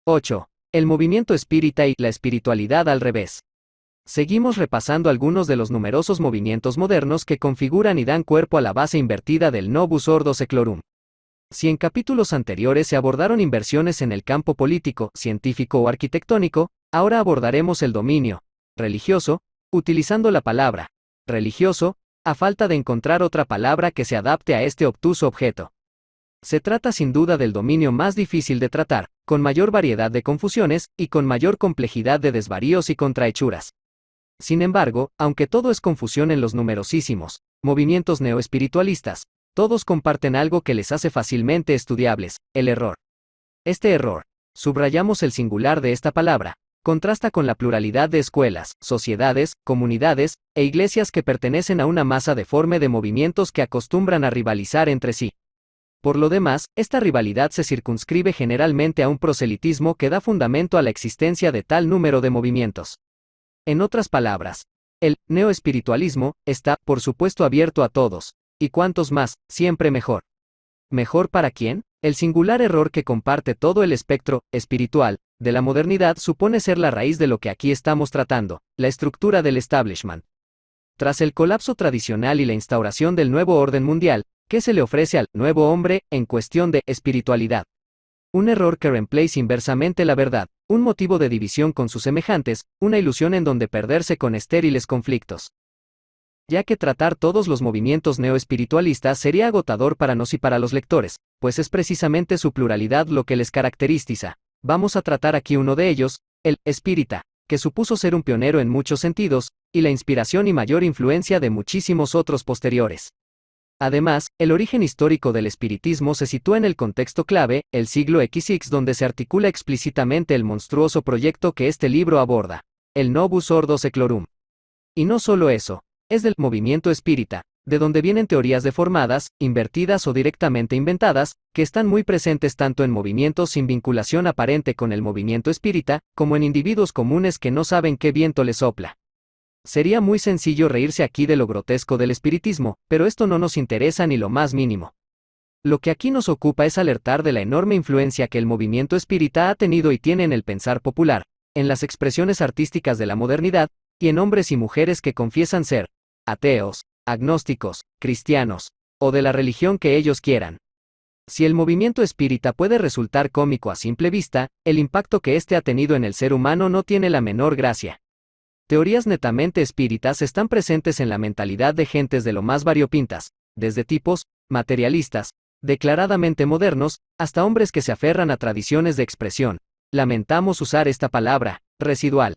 8. El movimiento espírita y la espiritualidad al revés. Seguimos repasando algunos de los numerosos movimientos modernos que configuran y dan cuerpo a la base invertida del Novus Ordo Seclorum. Si en capítulos anteriores se abordaron inversiones en el campo político, científico o arquitectónico, ahora abordaremos el dominio religioso, utilizando la palabra religioso, a falta de encontrar otra palabra que se adapte a este obtuso objeto. Se trata sin duda del dominio más difícil de tratar, con mayor variedad de confusiones, y con mayor complejidad de desvaríos y contrahechuras. Sin embargo, aunque todo es confusión en los numerosísimos movimientos neoespiritualistas, todos comparten algo que les hace fácilmente estudiables: el error. Este error, subrayamos el singular de esta palabra, contrasta con la pluralidad de escuelas, sociedades, comunidades, e iglesias que pertenecen a una masa deforme de movimientos que acostumbran a rivalizar entre sí. Por lo demás, esta rivalidad se circunscribe generalmente a un proselitismo que da fundamento a la existencia de tal número de movimientos. En otras palabras, el neoespiritualismo está, por supuesto, abierto a todos, y cuantos más, siempre mejor. ¿Mejor para quién? El singular error que comparte todo el espectro espiritual de la modernidad supone ser la raíz de lo que aquí estamos tratando, la estructura del establishment. Tras el colapso tradicional y la instauración del nuevo orden mundial, ¿qué se le ofrece al nuevo hombre en cuestión de espiritualidad? Un error que reemplaza inversamente la verdad, un motivo de división con sus semejantes, una ilusión en donde perderse con estériles conflictos. Ya que tratar todos los movimientos neoespiritualistas sería agotador para nos y para los lectores, pues es precisamente su pluralidad lo que les caracteriza, vamos a tratar aquí uno de ellos, el espírita, que supuso ser un pionero en muchos sentidos, y la inspiración y mayor influencia de muchísimos otros posteriores. Además, el origen histórico del espiritismo se sitúa en el contexto clave, el siglo XX, donde se articula explícitamente el monstruoso proyecto que este libro aborda, el Novus Ordo Seclorum. Y no solo eso, es del movimiento espírita, de donde vienen teorías deformadas, invertidas o directamente inventadas, que están muy presentes tanto en movimientos sin vinculación aparente con el movimiento espírita, como en individuos comunes que no saben qué viento les sopla. Sería muy sencillo reírse aquí de lo grotesco del espiritismo, pero esto no nos interesa ni lo más mínimo. Lo que aquí nos ocupa es alertar de la enorme influencia que el movimiento espírita ha tenido y tiene en el pensar popular, en las expresiones artísticas de la modernidad, y en hombres y mujeres que confiesan ser ateos, agnósticos, cristianos, o de la religión que ellos quieran. Si el movimiento espírita puede resultar cómico a simple vista, el impacto que éste ha tenido en el ser humano no tiene la menor gracia. Teorías netamente espíritas están presentes en la mentalidad de gentes de lo más variopintas, desde tipos materialistas, declaradamente modernos, hasta hombres que se aferran a tradiciones de expresión, lamentamos usar esta palabra, residual.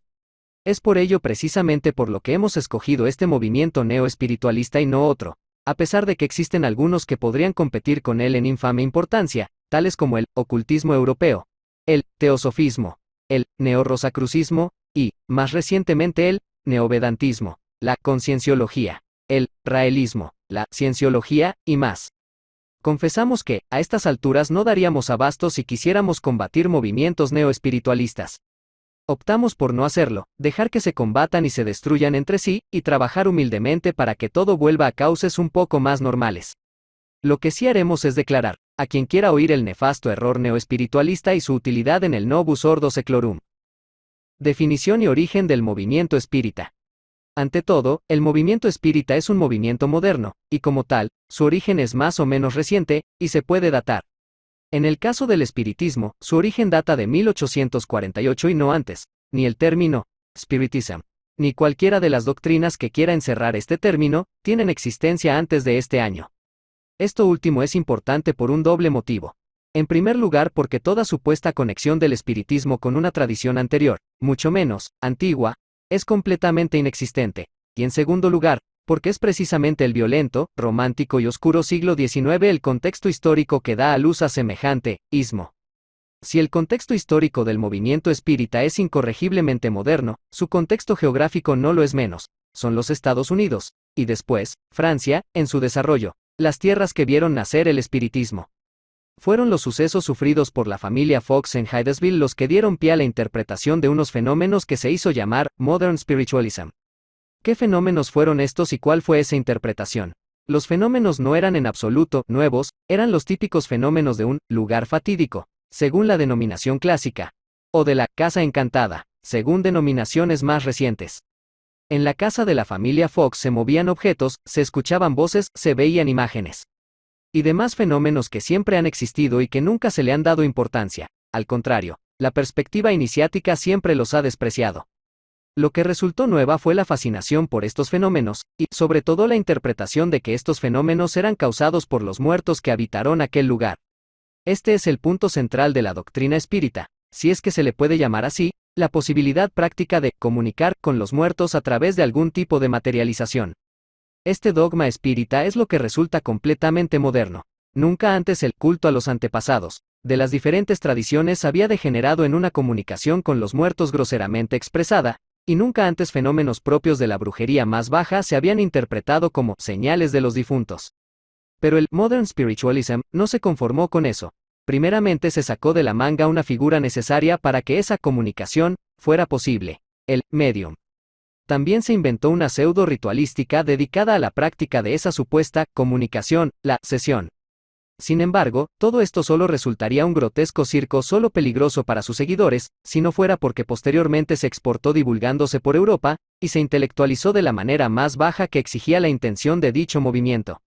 Es por ello precisamente por lo que hemos escogido este movimiento neoespiritualista y no otro, a pesar de que existen algunos que podrían competir con él en infame importancia, tales como el ocultismo europeo, el teosofismo, el neorrosacrucismo, y, más recientemente el neovedantismo, la concienciología, el raelismo, la cienciología, y más. Confesamos que, a estas alturas no daríamos abasto si quisiéramos combatir movimientos neoespiritualistas. Optamos por no hacerlo, dejar que se combatan y se destruyan entre sí, y trabajar humildemente para que todo vuelva a cauces un poco más normales. Lo que sí haremos es declarar, a quien quiera oír, el nefasto error neoespiritualista y su utilidad en el Novus Ordo Seclorum. Definición y origen del movimiento espírita. Ante todo, el movimiento espírita es un movimiento moderno, y como tal, su origen es más o menos reciente, y se puede datar. En el caso del espiritismo, su origen data de 1848 y no antes, ni el término spiritism, ni cualquiera de las doctrinas que quiera encerrar este término, tienen existencia antes de este año. Esto último es importante por un doble motivo. En primer lugar, porque toda supuesta conexión del espiritismo con una tradición anterior, mucho menos antigua, es completamente inexistente, y en segundo lugar, porque es precisamente el violento, romántico y oscuro siglo XIX el contexto histórico que da a luz a semejante ismo. Si el contexto histórico del movimiento espírita es incorregiblemente moderno, su contexto geográfico no lo es menos, son los Estados Unidos, y después, Francia, en su desarrollo, las tierras que vieron nacer el espiritismo. Fueron los sucesos sufridos por la familia Fox en Hydesville los que dieron pie a la interpretación de unos fenómenos que se hizo llamar Modern Spiritualism. ¿Qué fenómenos fueron estos y cuál fue esa interpretación? Los fenómenos no eran en absoluto nuevos, eran los típicos fenómenos de un lugar fatídico, según la denominación clásica, o de la Casa Encantada, según denominaciones más recientes. En la casa de la familia Fox se movían objetos, se escuchaban voces, se veían imágenes. Y demás fenómenos que siempre han existido y que nunca se le han dado importancia. Al contrario, la perspectiva iniciática siempre los ha despreciado. Lo que resultó nueva fue la fascinación por estos fenómenos, y, sobre todo, la interpretación de que estos fenómenos eran causados por los muertos que habitaron aquel lugar. Este es el punto central de la doctrina espírita, si es que se le puede llamar así, la posibilidad práctica de comunicar con los muertos a través de algún tipo de materialización. Este dogma espírita es lo que resulta completamente moderno. Nunca antes el culto a los antepasados, de las diferentes tradiciones, había degenerado en una comunicación con los muertos groseramente expresada, y nunca antes fenómenos propios de la brujería más baja se habían interpretado como señales de los difuntos. Pero el Modern Spiritualism no se conformó con eso. Primeramente se sacó de la manga una figura necesaria para que esa comunicación fuera posible: el medium. También se inventó una pseudo ritualística dedicada a la práctica de esa supuesta comunicación, la sesión. Sin embargo, todo esto solo resultaría un grotesco circo, solo peligroso para sus seguidores, si no fuera porque posteriormente se exportó divulgándose por Europa, y se intelectualizó de la manera más baja que exigía la intención de dicho movimiento.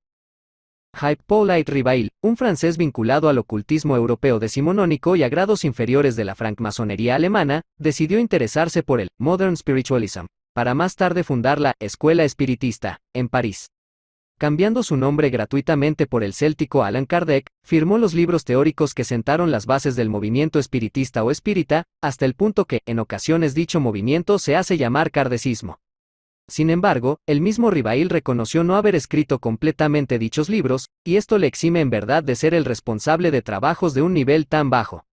Hippolyte Rivail, un francés vinculado al ocultismo europeo decimonónico y a grados inferiores de la francmasonería alemana, decidió interesarse por el Modern Spiritualism, para más tarde fundar la Escuela Espiritista, en París. Cambiando su nombre gratuitamente por el céltico Allan Kardec, firmó los libros teóricos que sentaron las bases del movimiento espiritista o espírita, hasta el punto que, en ocasiones, dicho movimiento se hace llamar kardecismo. Sin embargo, el mismo Rivail reconoció no haber escrito completamente dichos libros, y esto le exime en verdad de ser el responsable de trabajos de un nivel tan bajo.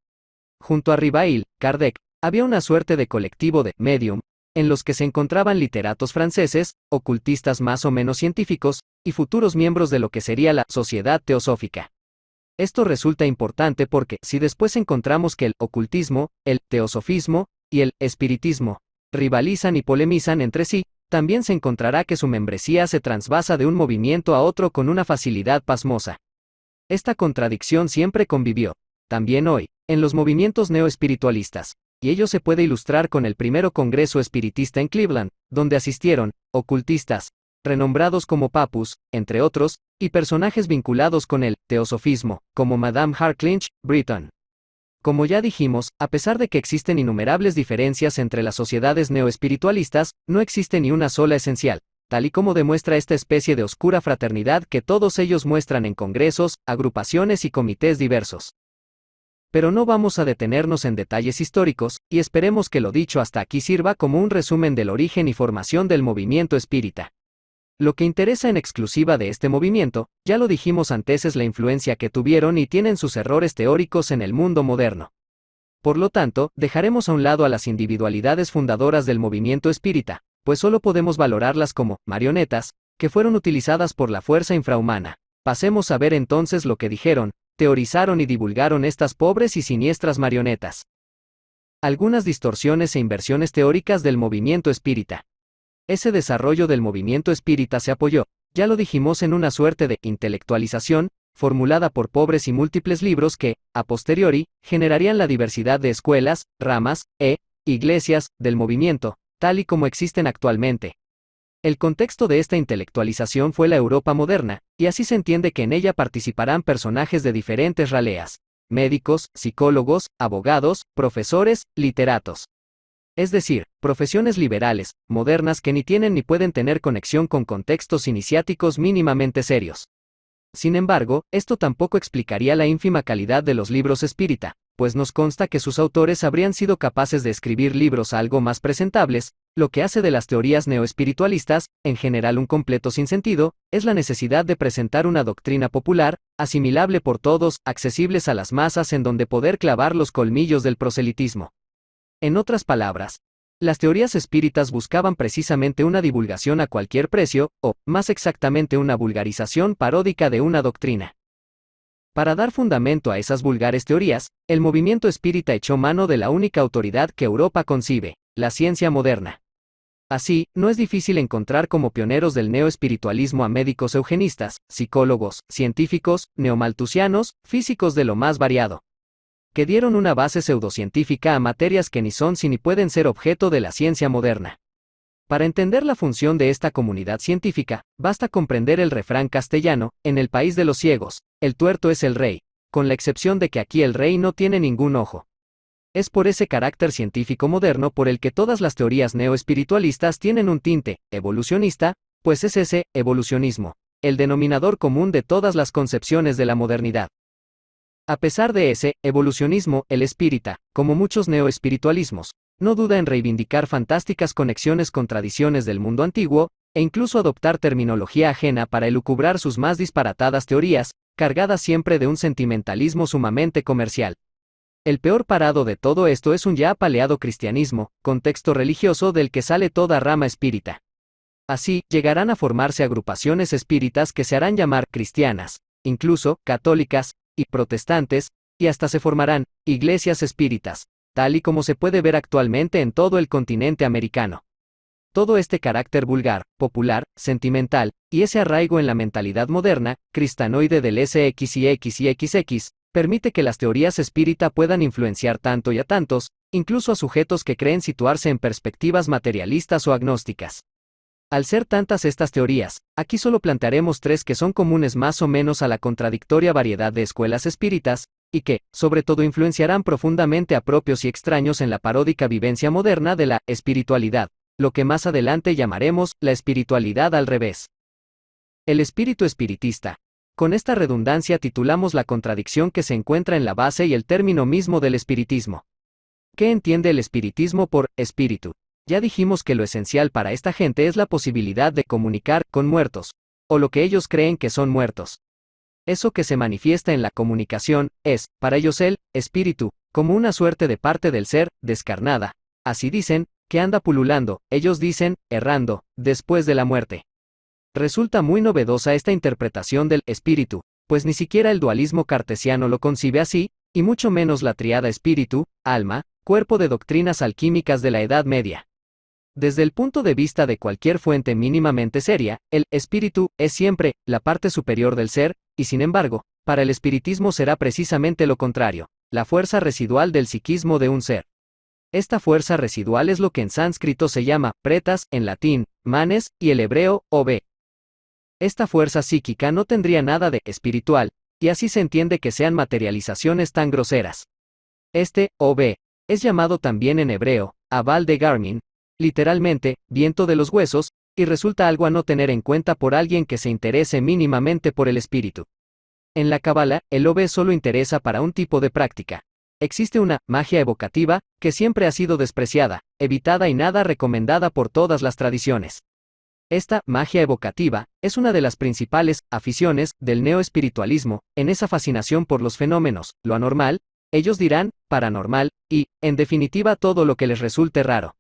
Junto a Rivail, Kardec, había una suerte de colectivo de medium, en los que se encontraban literatos franceses, ocultistas más o menos científicos, y futuros miembros de lo que sería la Sociedad Teosófica. Esto resulta importante porque, si después encontramos que el ocultismo, el teosofismo y el espiritismo rivalizan y polemizan entre sí, también se encontrará que su membresía se transvasa de un movimiento a otro con una facilidad pasmosa. Esta contradicción siempre convivió, también hoy, en los movimientos neoespiritualistas, y ello se puede ilustrar con el primero Congreso Espiritista en Cleveland, donde asistieron ocultistas renombrados como Papus, entre otros, y personajes vinculados con el teosofismo, como Madame Harclinch, Britton. Como ya dijimos, a pesar de que existen innumerables diferencias entre las sociedades neoespiritualistas, no existe ni una sola esencial, tal y como demuestra esta especie de oscura fraternidad que todos ellos muestran en congresos, agrupaciones y comités diversos. Pero no vamos a detenernos en detalles históricos, y esperemos que lo dicho hasta aquí sirva como un resumen del origen y formación del movimiento espírita. Lo que interesa en exclusiva de este movimiento, ya lo dijimos antes, es la influencia que tuvieron y tienen sus errores teóricos en el mundo moderno. Por lo tanto, dejaremos a un lado a las individualidades fundadoras del movimiento espírita, pues solo podemos valorarlas como marionetas, que fueron utilizadas por la fuerza infrahumana. Pasemos a ver entonces lo que dijeron, teorizaron y divulgaron estas pobres y siniestras marionetas. Algunas distorsiones e inversiones teóricas del movimiento espírita. Ese desarrollo del movimiento espírita se apoyó, ya lo dijimos, en una suerte de intelectualización, formulada por pobres y múltiples libros que, a posteriori, generarían la diversidad de escuelas, ramas, iglesias, del movimiento, tal y como existen actualmente. El contexto de esta intelectualización fue la Europa moderna, y así se entiende que en ella participarán personajes de diferentes raleas: médicos, psicólogos, abogados, profesores, literatos. Es decir, profesiones liberales, modernas que ni tienen ni pueden tener conexión con contextos iniciáticos mínimamente serios. Sin embargo, esto tampoco explicaría la ínfima calidad de los libros espírita, pues nos consta que sus autores habrían sido capaces de escribir libros algo más presentables. Lo que hace de las teorías neoespiritualistas, en general, un completo sinsentido, es la necesidad de presentar una doctrina popular, asimilable por todos, accesibles a las masas, en donde poder clavar los colmillos del proselitismo. En otras palabras, las teorías espíritas buscaban precisamente una divulgación a cualquier precio, o, más exactamente, una vulgarización paródica de una doctrina. Para dar fundamento a esas vulgares teorías, el movimiento espírita echó mano de la única autoridad que Europa concibe, la ciencia moderna. Así, no es difícil encontrar como pioneros del neoespiritualismo a médicos eugenistas, psicólogos, científicos, neomalthusianos, físicos de lo más variado. que dieron una base pseudocientífica a materias que ni son ni pueden ser objeto de la ciencia moderna. Para entender la función de esta comunidad científica, basta comprender el refrán castellano: en el país de los ciegos, el tuerto es el rey, con la excepción de que aquí el rey no tiene ningún ojo. Es por ese carácter científico moderno por el que todas las teorías neoespiritualistas tienen un tinte evolucionista, pues es ese evolucionismo el denominador común de todas las concepciones de la modernidad. A pesar de ese evolucionismo, el espírita, como muchos neoespiritualismos, no duda en reivindicar fantásticas conexiones con tradiciones del mundo antiguo, e incluso adoptar terminología ajena para elucubrar sus más disparatadas teorías, cargadas siempre de un sentimentalismo sumamente comercial. El peor parado de todo esto es un ya apaleado cristianismo, contexto religioso del que sale toda rama espírita. Así, llegarán a formarse agrupaciones espíritas que se harán llamar cristianas, incluso católicas y protestantes, y hasta se formarán iglesias espíritas, tal y como se puede ver actualmente en todo el continente americano. Todo este carácter vulgar, popular, sentimental, y ese arraigo en la mentalidad moderna, cristanoide del SX y XXX, permite que las teorías espírita puedan influenciar tanto y a tantos, incluso a sujetos que creen situarse en perspectivas materialistas o agnósticas. Al ser tantas estas teorías, aquí solo plantearemos tres que son comunes más o menos a la contradictoria variedad de escuelas espíritas, y que, sobre todo, influenciarán profundamente a propios y extraños en la paródica vivencia moderna de la espiritualidad, lo que más adelante llamaremos la espiritualidad al revés. El espíritu espiritista. Con esta redundancia titulamos la contradicción que se encuentra en la base y el término mismo del espiritismo. ¿Qué entiende el espiritismo por espíritu? Ya dijimos que lo esencial para esta gente es la posibilidad de comunicar con muertos, o lo que ellos creen que son muertos. Eso que se manifiesta en la comunicación es, para ellos, el espíritu, como una suerte de parte del ser, descarnada. Así dicen, que anda pululando, ellos dicen, errando, después de la muerte. Resulta muy novedosa esta interpretación del espíritu, pues ni siquiera el dualismo cartesiano lo concibe así, y mucho menos la triada espíritu, alma, cuerpo de doctrinas alquímicas de la Edad Media. Desde el punto de vista de cualquier fuente mínimamente seria, el espíritu es siempre la parte superior del ser, y sin embargo, para el espiritismo será precisamente lo contrario, la fuerza residual del psiquismo de un ser. Esta fuerza residual es lo que en sánscrito se llama pretas, en latín, manes, y el hebreo, obe. Esta fuerza psíquica no tendría nada de espiritual, y así se entiende que sean materializaciones tan groseras. Este, obe, es llamado también en hebreo, aval de Garmin, literalmente, viento de los huesos, y resulta algo a no tener en cuenta por alguien que se interese mínimamente por el espíritu. En la Cábala, el obe solo interesa para un tipo de práctica. Existe una magia evocativa, que siempre ha sido despreciada, evitada y nada recomendada por todas las tradiciones. Esta magia evocativa es una de las principales aficiones del neoespiritualismo, en esa fascinación por los fenómenos, lo anormal, ellos dirán, paranormal, y, en definitiva, todo lo que les resulte raro.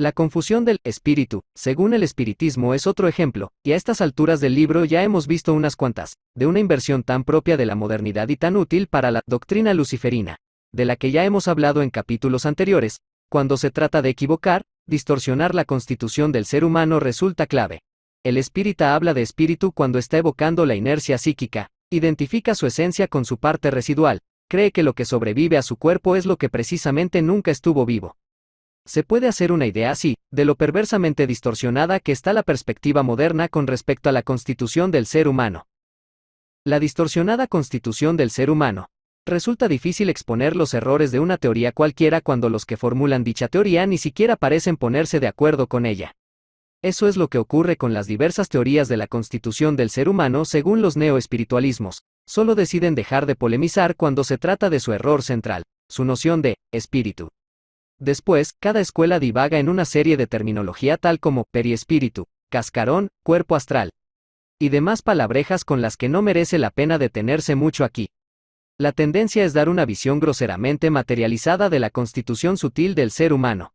La confusión del espíritu, según el espiritismo, es otro ejemplo, y a estas alturas del libro ya hemos visto unas cuantas, de una inversión tan propia de la modernidad y tan útil para la doctrina luciferina, de la que ya hemos hablado en capítulos anteriores. Cuando se trata de equivocar, distorsionar la constitución del ser humano resulta clave. El espírita habla de espíritu cuando está evocando la inercia psíquica, identifica su esencia con su parte residual, cree que lo que sobrevive a su cuerpo es lo que precisamente nunca estuvo vivo. Se puede hacer una idea así, de lo perversamente distorsionada que está la perspectiva moderna con respecto a la constitución del ser humano. La distorsionada constitución del ser humano. Resulta difícil exponer los errores de una teoría cualquiera cuando los que formulan dicha teoría ni siquiera parecen ponerse de acuerdo con ella. Eso es lo que ocurre con las diversas teorías de la constitución del ser humano según los neoespiritualismos. Solo deciden dejar de polemizar cuando se trata de su error central, su noción de espíritu. Después, cada escuela divaga en una serie de terminología tal como periespíritu, cascarón, cuerpo astral y demás palabrejas con las que no merece la pena detenerse mucho aquí. La tendencia es dar una visión groseramente materializada de la constitución sutil del ser humano.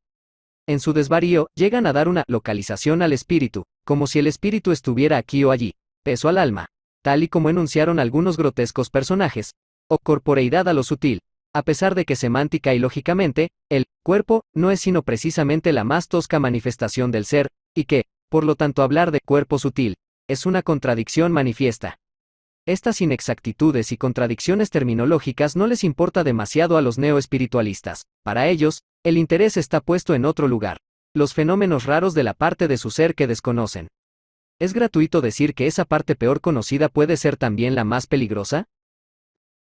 En su desvarío, llegan a dar una localización al espíritu, como si el espíritu estuviera aquí o allí, peso al alma, tal y como enunciaron algunos grotescos personajes, o corporeidad a lo sutil, a pesar de que semántica y lógicamente, el cuerpo no es sino precisamente la más tosca manifestación del ser, y que, por lo tanto, hablar de cuerpo sutil es una contradicción manifiesta. Estas inexactitudes y contradicciones terminológicas no les importa demasiado a los neoespiritualistas. Para ellos, el interés está puesto en otro lugar: los fenómenos raros de la parte de su ser que desconocen. ¿Es gratuito decir que esa parte peor conocida puede ser también la más peligrosa?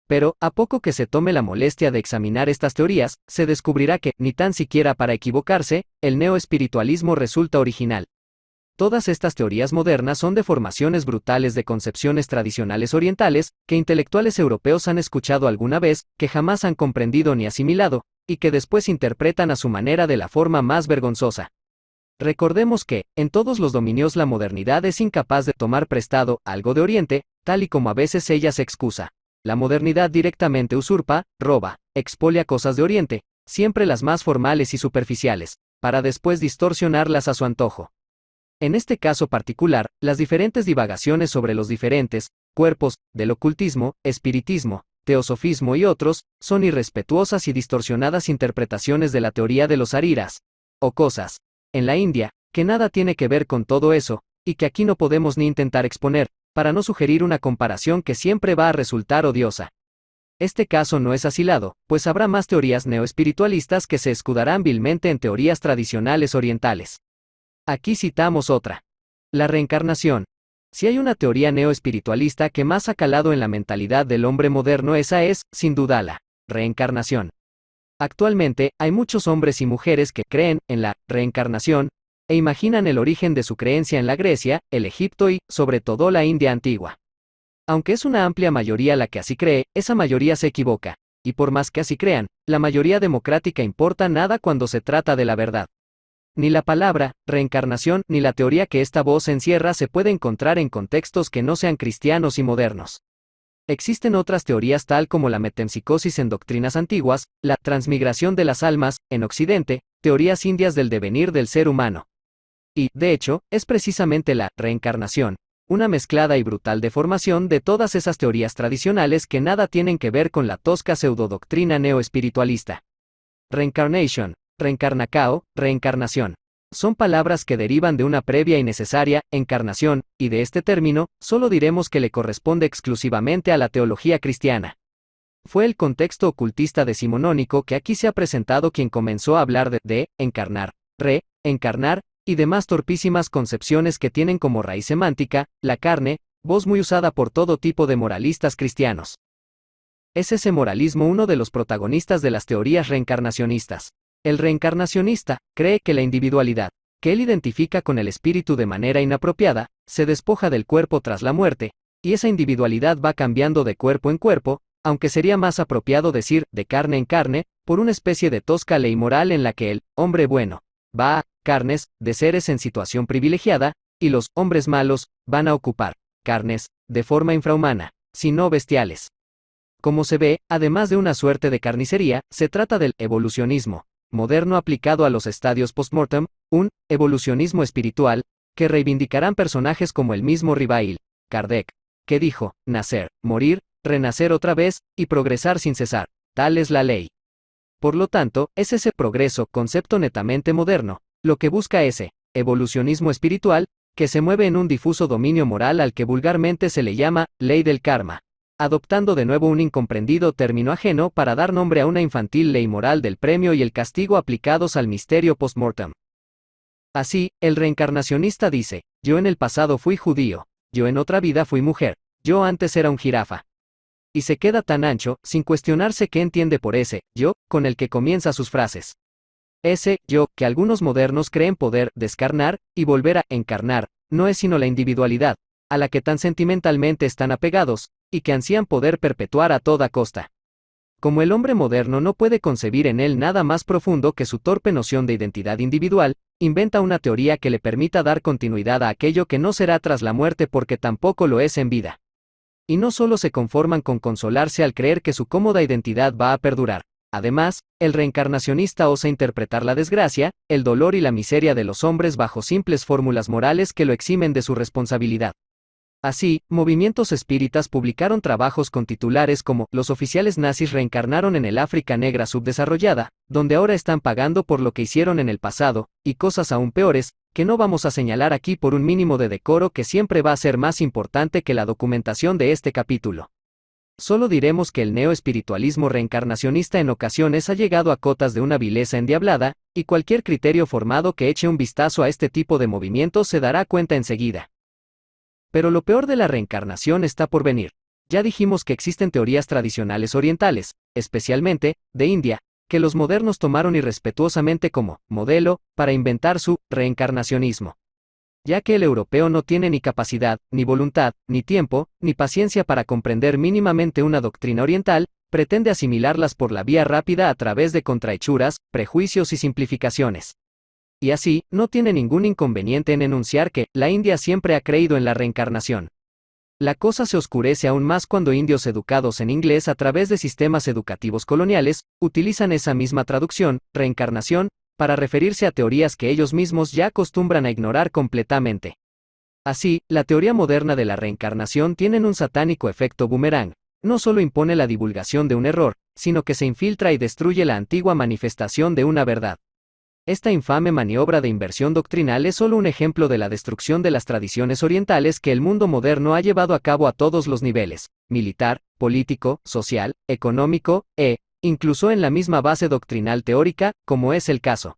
Pero, a poco que se tome la molestia de examinar estas teorías, se descubrirá que, ni tan siquiera para equivocarse, el neoespiritualismo resulta original. Todas estas teorías modernas son deformaciones brutales de concepciones tradicionales orientales, que intelectuales europeos han escuchado alguna vez, que jamás han comprendido ni asimilado, y que después interpretan a su manera de la forma más vergonzosa. Recordemos que, en todos los dominios la modernidad es incapaz de tomar prestado algo de Oriente, tal y como a veces ella se excusa. La modernidad directamente usurpa, roba, expolia cosas de Oriente, siempre las más formales y superficiales, para después distorsionarlas a su antojo. En este caso particular, las diferentes divagaciones sobre los diferentes cuerpos del ocultismo, espiritismo, teosofismo y otros, son irrespetuosas y distorsionadas interpretaciones de la teoría de los ariras, o cosas, en la India, que nada tiene que ver con todo eso, y que aquí no podemos ni intentar exponer, para no sugerir una comparación que siempre va a resultar odiosa. Este caso no es asilado, pues habrá más teorías neoespiritualistas que se escudarán vilmente en teorías tradicionales orientales. Aquí citamos otra. La reencarnación. Si hay una teoría neoespiritualista que más ha calado en la mentalidad del hombre moderno, esa es, sin duda, la reencarnación. Actualmente, hay muchos hombres y mujeres que creen en la reencarnación, e imaginan el origen de su creencia en la Grecia, el Egipto y, sobre todo, la India antigua. Aunque es una amplia mayoría la que así cree, esa mayoría se equivoca, y por más que así crean, la mayoría democrática importa nada cuando se trata de la verdad. Ni la palabra reencarnación ni la teoría que esta voz encierra se puede encontrar en contextos que no sean cristianos y modernos. Existen otras teorías tal como la metempsicosis en doctrinas antiguas, la transmigración de las almas, en Occidente, teorías indias del devenir del ser humano. Y, de hecho, es precisamente la reencarnación, una mezclada y brutal deformación de todas esas teorías tradicionales que nada tienen que ver con la tosca pseudodoctrina neoespiritualista. Reincarnation, reencarnacao, reencarnación. Son palabras que derivan de una previa y necesaria encarnación, y de este término, solo diremos que le corresponde exclusivamente a la teología cristiana. Fue el contexto ocultista decimonónico que aquí se ha presentado quien comenzó a hablar de encarnar, encarnar, y demás torpísimas concepciones que tienen como raíz semántica, la carne, voz muy usada por todo tipo de moralistas cristianos. Es ese moralismo uno de los protagonistas de las teorías reencarnacionistas. El reencarnacionista cree que la individualidad, que él identifica con el espíritu de manera inapropiada, se despoja del cuerpo tras la muerte, y esa individualidad va cambiando de cuerpo en cuerpo, aunque sería más apropiado decir de carne en carne, por una especie de tosca ley moral en la que el hombre bueno va a carnes de seres en situación privilegiada, y los hombres malos van a ocupar carnes de forma infrahumana, si no bestiales. Como se ve, además de una suerte de carnicería, se trata del evolucionismo moderno aplicado a los estadios postmortem, un evolucionismo espiritual, que reivindicarán personajes como el mismo Rivail, Kardec, que dijo, nacer, morir, renacer otra vez, y progresar sin cesar, tal es la ley. Por lo tanto, es ese progreso, concepto netamente moderno, lo que busca ese evolucionismo espiritual, que se mueve en un difuso dominio moral al que vulgarmente se le llama ley del karma, adoptando de nuevo un incomprendido término ajeno para dar nombre a una infantil ley moral del premio y el castigo aplicados al misterio postmortem. Así, el reencarnacionista dice, yo en el pasado fui judío, yo en otra vida fui mujer, yo antes era un jirafa. Y se queda tan ancho, sin cuestionarse qué entiende por ese yo, con el que comienza sus frases. Ese yo, que algunos modernos creen poder descarnar y volver a encarnar, no es sino la individualidad, a la que tan sentimentalmente están apegados, y que ansían poder perpetuar a toda costa. Como el hombre moderno no puede concebir en él nada más profundo que su torpe noción de identidad individual, inventa una teoría que le permita dar continuidad a aquello que no será tras la muerte porque tampoco lo es en vida. Y no solo se conforman con consolarse al creer que su cómoda identidad va a perdurar. Además, el reencarnacionista osa interpretar la desgracia, el dolor y la miseria de los hombres bajo simples fórmulas morales que lo eximen de su responsabilidad. Así, movimientos espíritas publicaron trabajos con titulares como "Los oficiales nazis reencarnaron en el África negra subdesarrollada, donde ahora están pagando por lo que hicieron en el pasado", y cosas aún peores, que no vamos a señalar aquí por un mínimo de decoro que siempre va a ser más importante que la documentación de este capítulo. Solo diremos que el neoespiritualismo reencarnacionista en ocasiones ha llegado a cotas de una vileza endiablada, y cualquier criterio formado que eche un vistazo a este tipo de movimientos se dará cuenta enseguida. Pero lo peor de la reencarnación está por venir. Ya dijimos que existen teorías tradicionales orientales, especialmente, de India, que los modernos tomaron irrespetuosamente como modelo para inventar su reencarnacionismo. Ya que el europeo no tiene ni capacidad, ni voluntad, ni tiempo, ni paciencia para comprender mínimamente una doctrina oriental, pretende asimilarlas por la vía rápida a través de contrahechuras, prejuicios y simplificaciones. Y así, no tiene ningún inconveniente en enunciar que la India siempre ha creído en la reencarnación. La cosa se oscurece aún más cuando indios educados en inglés a través de sistemas educativos coloniales, utilizan esa misma traducción, reencarnación, para referirse a teorías que ellos mismos ya acostumbran a ignorar completamente. Así, la teoría moderna de la reencarnación tiene un satánico efecto boomerang. No solo impone la divulgación de un error, sino que se infiltra y destruye la antigua manifestación de una verdad. Esta infame maniobra de inversión doctrinal es solo un ejemplo de la destrucción de las tradiciones orientales que el mundo moderno ha llevado a cabo a todos los niveles: militar, político, social, económico, incluso en la misma base doctrinal teórica, como es el caso.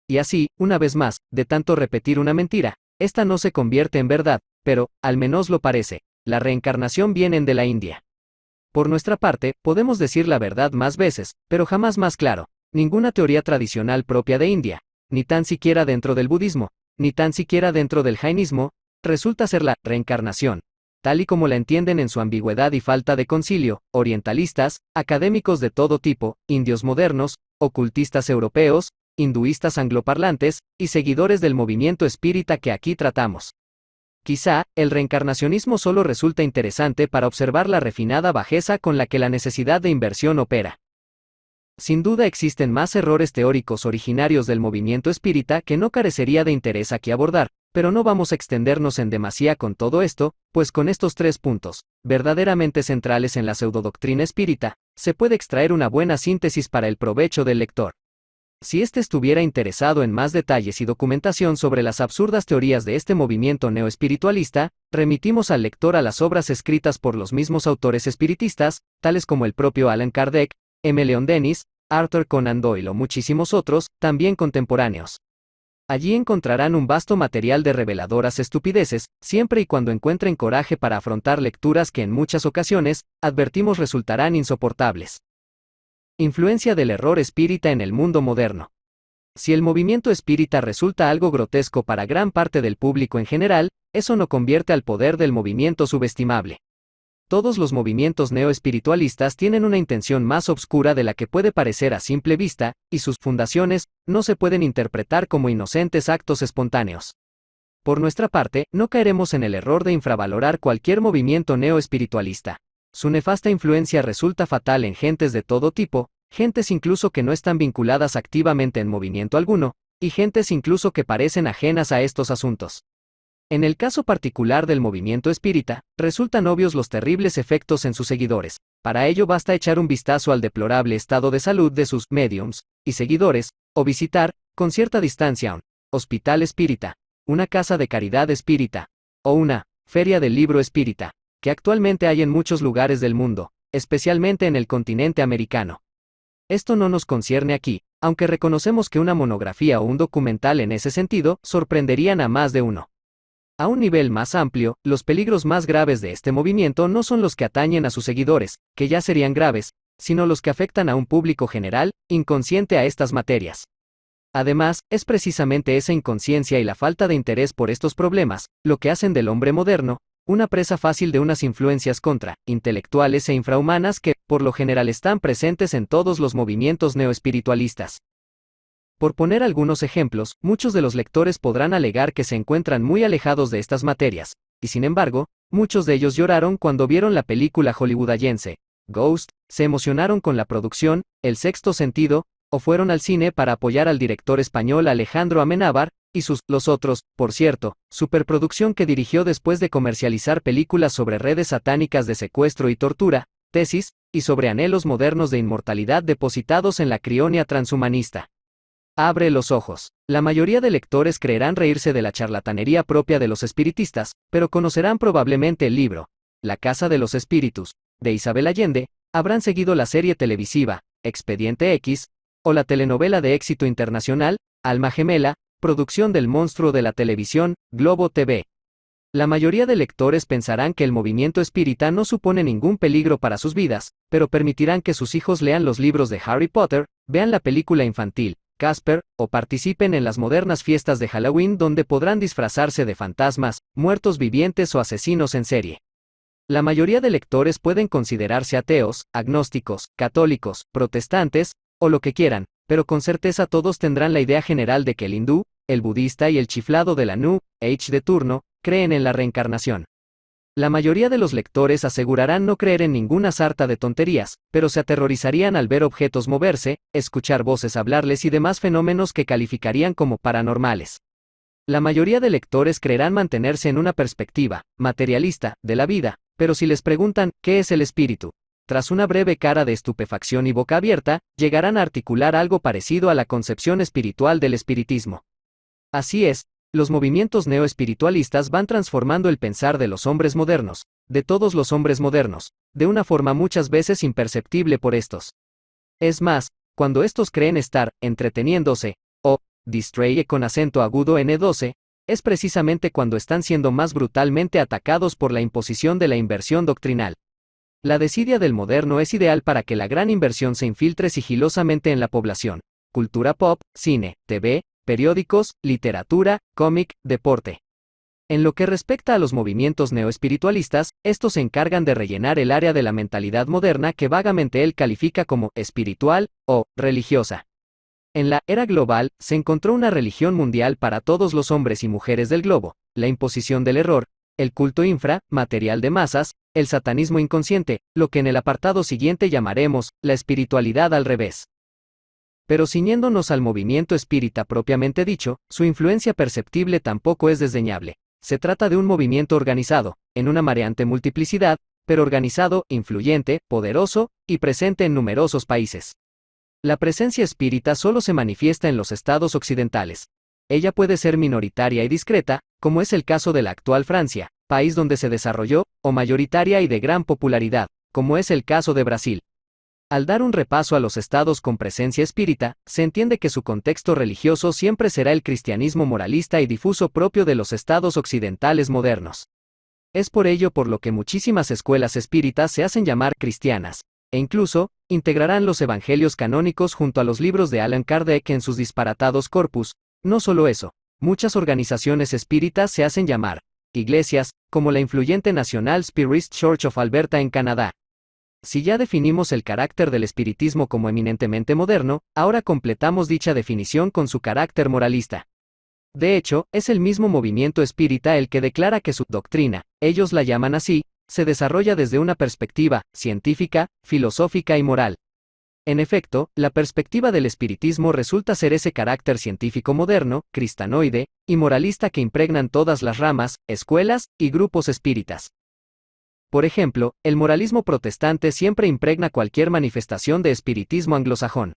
Y así, una vez más, de tanto repetir una mentira, esta no se convierte en verdad, pero, al menos lo parece. La reencarnación viene de la India. Por nuestra parte, podemos decir la verdad más veces, pero jamás más claro. Ninguna teoría tradicional propia de India, ni tan siquiera dentro del budismo, ni tan siquiera dentro del jainismo, resulta ser la reencarnación, tal y como la entienden en su ambigüedad y falta de concilio, orientalistas, académicos de todo tipo, indios modernos, ocultistas europeos, hinduistas angloparlantes, y seguidores del movimiento espírita que aquí tratamos. Quizá, el reencarnacionismo solo resulta interesante para observar la refinada bajeza con la que la necesidad de inversión opera. Sin duda existen más errores teóricos originarios del movimiento espírita que no carecería de interés aquí abordar, pero no vamos a extendernos en demasía con todo esto, pues con estos 3 puntos, verdaderamente centrales en la pseudodoctrina espírita, se puede extraer una buena síntesis para el provecho del lector. Si éste estuviera interesado en más detalles y documentación sobre las absurdas teorías de este movimiento neoespiritualista, remitimos al lector a las obras escritas por los mismos autores espiritistas, tales como el propio Allan Kardec, M. Leon Denis, Arthur Conan Doyle o muchísimos otros, también contemporáneos. Allí encontrarán un vasto material de reveladoras estupideces, siempre y cuando encuentren coraje para afrontar lecturas que en muchas ocasiones, advertimos resultarán insoportables. Influencia del error espírita en el mundo moderno. Si el movimiento espírita resulta algo grotesco para gran parte del público en general, eso no convierte al poder del movimiento subestimable. Todos los movimientos neoespiritualistas tienen una intención más obscura de la que puede parecer a simple vista, y sus fundaciones no se pueden interpretar como inocentes actos espontáneos. Por nuestra parte, no caeremos en el error de infravalorar cualquier movimiento neoespiritualista. Su nefasta influencia resulta fatal en gentes de todo tipo, gentes incluso que no están vinculadas activamente en movimiento alguno, y gentes incluso que parecen ajenas a estos asuntos. En el caso particular del movimiento espírita, resultan obvios los terribles efectos en sus seguidores. Para ello basta echar un vistazo al deplorable estado de salud de sus mediums y seguidores, o visitar, con cierta distancia, un hospital espírita, una casa de caridad espírita, o una feria del libro espírita, que actualmente hay en muchos lugares del mundo, especialmente en el continente americano. Esto no nos concierne aquí, aunque reconocemos que una monografía o un documental en ese sentido sorprenderían a más de uno. A un nivel más amplio, los peligros más graves de este movimiento no son los que atañen a sus seguidores, que ya serían graves, sino los que afectan a un público general, inconsciente a estas materias. Además, es precisamente esa inconsciencia y la falta de interés por estos problemas, lo que hacen del hombre moderno, una presa fácil de unas influencias intelectuales e infrahumanas que, por lo general están presentes en todos los movimientos neoespiritualistas. Por poner algunos ejemplos, muchos de los lectores podrán alegar que se encuentran muy alejados de estas materias, y sin embargo, muchos de ellos lloraron cuando vieron la película hollywoodense, Ghost, se emocionaron con la producción, El sexto sentido, o fueron al cine para apoyar al director español Alejandro Amenábar, y Los Otros, por cierto, superproducción que dirigió después de comercializar películas sobre redes satánicas de secuestro y tortura, tesis, y sobre anhelos modernos de inmortalidad depositados en la crionia transhumanista. Abre los ojos. La mayoría de lectores creerán reírse de la charlatanería propia de los espiritistas, pero conocerán probablemente el libro, La Casa de los Espíritus, de Isabel Allende, habrán seguido la serie televisiva, Expediente X, o la telenovela de éxito internacional, Alma Gemela, producción del monstruo de la televisión, Globo TV. La mayoría de lectores pensarán que el movimiento espírita no supone ningún peligro para sus vidas, pero permitirán que sus hijos lean los libros de Harry Potter, vean la película infantil, Casper, o participen en las modernas fiestas de Halloween donde podrán disfrazarse de fantasmas, muertos vivientes o asesinos en serie. La mayoría de lectores pueden considerarse ateos, agnósticos, católicos, protestantes, o lo que quieran, pero con certeza todos tendrán la idea general de que el hindú, el budista y el chiflado de la New Age de turno, creen en la reencarnación. La mayoría de los lectores asegurarán no creer en ninguna sarta de tonterías, pero se aterrorizarían al ver objetos moverse, escuchar voces hablarles y demás fenómenos que calificarían como paranormales. La mayoría de lectores creerán mantenerse en una perspectiva materialista de la vida, pero si les preguntan ¿qué es el espíritu?, tras una breve cara de estupefacción y boca abierta, llegarán a articular algo parecido a la concepción espiritual del espiritismo. Así es, los movimientos neoespiritualistas van transformando el pensar de los hombres modernos, de todos los hombres modernos, de una forma muchas veces imperceptible por estos. Es más, cuando estos creen estar entreteniéndose, o distrae con acento agudo N12, es precisamente cuando están siendo más brutalmente atacados por la imposición de la inversión doctrinal. La desidia del moderno es ideal para que la gran inversión se infiltre sigilosamente en la población. Cultura pop, cine, TV, periódicos, literatura, cómic, deporte. En lo que respecta a los movimientos neoespiritualistas, estos se encargan de rellenar el área de la mentalidad moderna que vagamente él califica como espiritual o religiosa. En la era global, se encontró una religión mundial para todos los hombres y mujeres del globo, la imposición del error, el culto material de masas, el satanismo inconsciente, lo que en el apartado siguiente llamaremos la espiritualidad al revés. Pero ciñéndonos al movimiento espírita propiamente dicho, su influencia perceptible tampoco es desdeñable. Se trata de un movimiento organizado, en una mareante multiplicidad, pero organizado, influyente, poderoso, y presente en numerosos países. La presencia espírita solo se manifiesta en los estados occidentales. Ella puede ser minoritaria y discreta, como es el caso de la actual Francia, país donde se desarrolló, o mayoritaria y de gran popularidad, como es el caso de Brasil. Al dar un repaso a los estados con presencia espírita, se entiende que su contexto religioso siempre será el cristianismo moralista y difuso propio de los estados occidentales modernos. Es por ello por lo que muchísimas escuelas espíritas se hacen llamar cristianas, e incluso, integrarán los evangelios canónicos junto a los libros de Allan Kardec en sus disparatados corpus. No solo eso, muchas organizaciones espíritas se hacen llamar iglesias, como la influyente National Spirit Church of Alberta en Canadá. Si ya definimos el carácter del espiritismo como eminentemente moderno, ahora completamos dicha definición con su carácter moralista. De hecho, es el mismo movimiento espírita el que declara que su doctrina, ellos la llaman así, se desarrolla desde una perspectiva científica, filosófica y moral. En efecto, la perspectiva del espiritismo resulta ser ese carácter científico moderno, cristanoide, y moralista que impregnan todas las ramas, escuelas y grupos espíritas. Por ejemplo, el moralismo protestante siempre impregna cualquier manifestación de espiritismo anglosajón.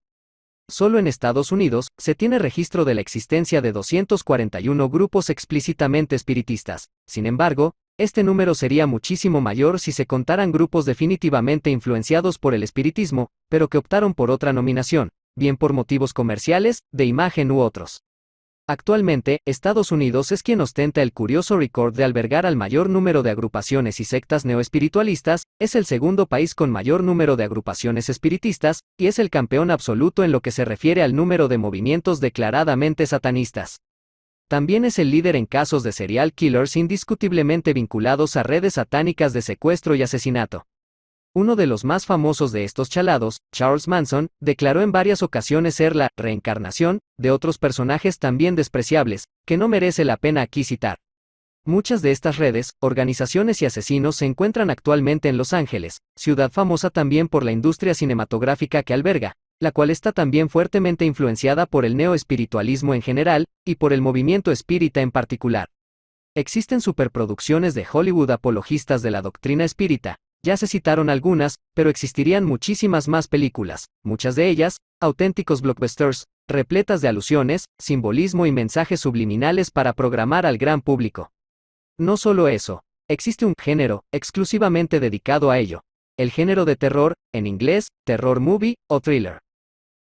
Solo en Estados Unidos, se tiene registro de la existencia de 241 grupos explícitamente espiritistas. Sin embargo, este número sería muchísimo mayor si se contaran grupos definitivamente influenciados por el espiritismo, pero que optaron por otra nominación, bien por motivos comerciales, de imagen u otros. Actualmente, Estados Unidos es quien ostenta el curioso récord de albergar al mayor número de agrupaciones y sectas neoespiritualistas, es el segundo país con mayor número de agrupaciones espiritistas, y es el campeón absoluto en lo que se refiere al número de movimientos declaradamente satanistas. También es el líder en casos de serial killers indiscutiblemente vinculados a redes satánicas de secuestro y asesinato. Uno de los más famosos de estos chalados, Charles Manson, declaró en varias ocasiones ser la reencarnación de otros personajes también despreciables, que no merece la pena aquí citar. Muchas de estas redes, organizaciones y asesinos se encuentran actualmente en Los Ángeles, ciudad famosa también por la industria cinematográfica que alberga, la cual está también fuertemente influenciada por el neoespiritualismo en general, y por el movimiento espírita en particular. Existen superproducciones de Hollywood apologistas de la doctrina espírita, ya se citaron algunas, pero existirían muchísimas más películas, muchas de ellas, auténticos blockbusters, repletas de alusiones, simbolismo y mensajes subliminales para programar al gran público. No solo eso, existe un género exclusivamente dedicado a ello, el género de terror, en inglés, terror movie o thriller.